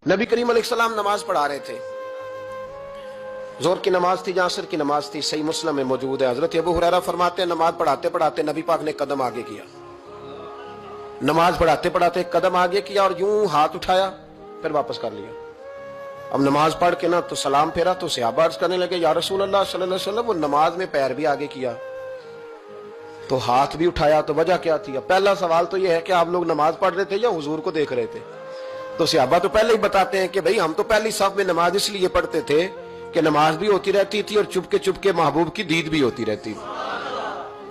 नबी करीम अलैहिस्सलाम नमाज पढ़ा रहे थे, जोर की नमाज थी या असर की नमाज थी, सही मुस्लिम में मौजूद है। हजरत अबू हुरैरा फरमाते हैं नमाज पढ़ाते पढ़ाते नबी पाक ने कदम आगे किया, नमाज पढ़ाते पढ़ाते कदम आगे किया और यूं हाथ उठाया फिर वापस कर लिया। अब नमाज पढ़ के ना तो सलाम फेरा तो सहाबा अर्ज करने लगे या रसूल अल्लाह सल्लल्लाहु अलैहि वसल्लम, वो नमाज में पैर भी आगे किया तो हाथ भी उठाया, तो वजह क्या थी? अब पहला सवाल तो यह है कि आप लोग नमाज पढ़ रहे थे या हुजूर को देख रहे थे? तो सहाबा तो पहले ही बताते हैं कि भाई हम तो पहली साफ में नमाज इसलिए पढ़ते थे कि नमाज भी होती रहती थी और चुपके चुपके महबूब की दीद भी होती रहती थी।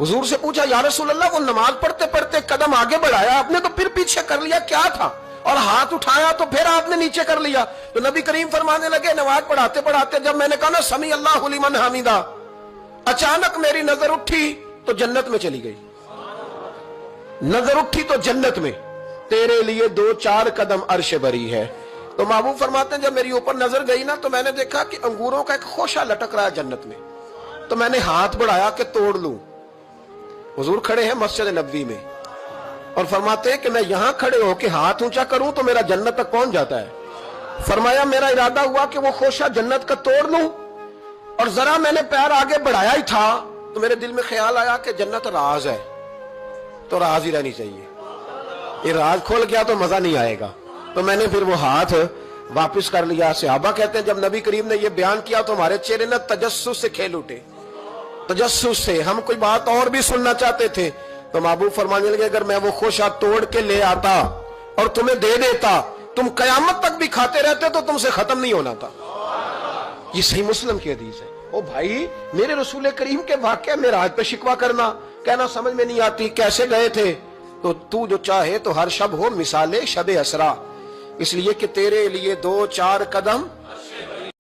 हुजूर से पूछा या रसूल अल्लाह, वो नमाज पढ़ते पढ़ते कदम आगे बढ़ाया आपने तो फिर पीछे कर लिया, क्या था? और हाथ उठाया तो फिर आपने नीचे कर लिया। तो नबी करीम फरमाने लगे नमाज पढ़ाते पढ़ाते जब मैंने कहा ना समी अल्लाहु लिमन हमीदा, अचानक मेरी नजर उठी तो जन्नत में चली गई। नजर उठी तो जन्नत में, तेरे लिए 2-4 कदम अर्श बरी है। तो महबूब फरमाते हैं जब मेरी ऊपर नजर गई ना तो मैंने देखा कि अंगूरों का एक खोशा लटक रहा है जन्नत में, तो मैंने हाथ बढ़ाया कि तोड़ लूं। हुजूर खड़े हैं मस्जिद नबवी में और फरमाते हैं कि मैं यहां खड़े होकर हाथ ऊंचा करूं तो मेरा जन्नत तक पहुंच जाता है। फरमाया मेरा इरादा हुआ कि वो खोशा जन्नत का तोड़ लूं और जरा मैंने पैर आगे बढ़ाया ही था तो मेरे दिल में ख्याल आया कि जन्नत राज है तो राज ही रहनी चाहिए, ये राज खोल गया तो मजा नहीं आएगा। तो मैंने फिर वो हाथ वापस कर लिया। सहाबा कहते हैं जब नबी करीम ने ये बयान किया तो हमारे चेहरे न तजस्सुस से खेल उठे, तजस्सुस से। हम कोई बात और भी सुनना चाहते थे तो महबूब फरमाने लगे अगर मैं वो खोशा तोड़ के ले आता और तुम्हें दे देता तुम कयामत तक भी खाते रहते तो तुमसे खत्म नहीं होना था। ये सही मुस्लिम की हदीस है। ओ भाई, मेरे रसूल करीम के वाक़या में राज पे शिकवा करना, कहना समझ में नहीं आती कैसे गए थे। तो तू जो चाहे तो हर शब हो मिसाले शबे असरा, इसलिए कि तेरे लिए 2-4 कदम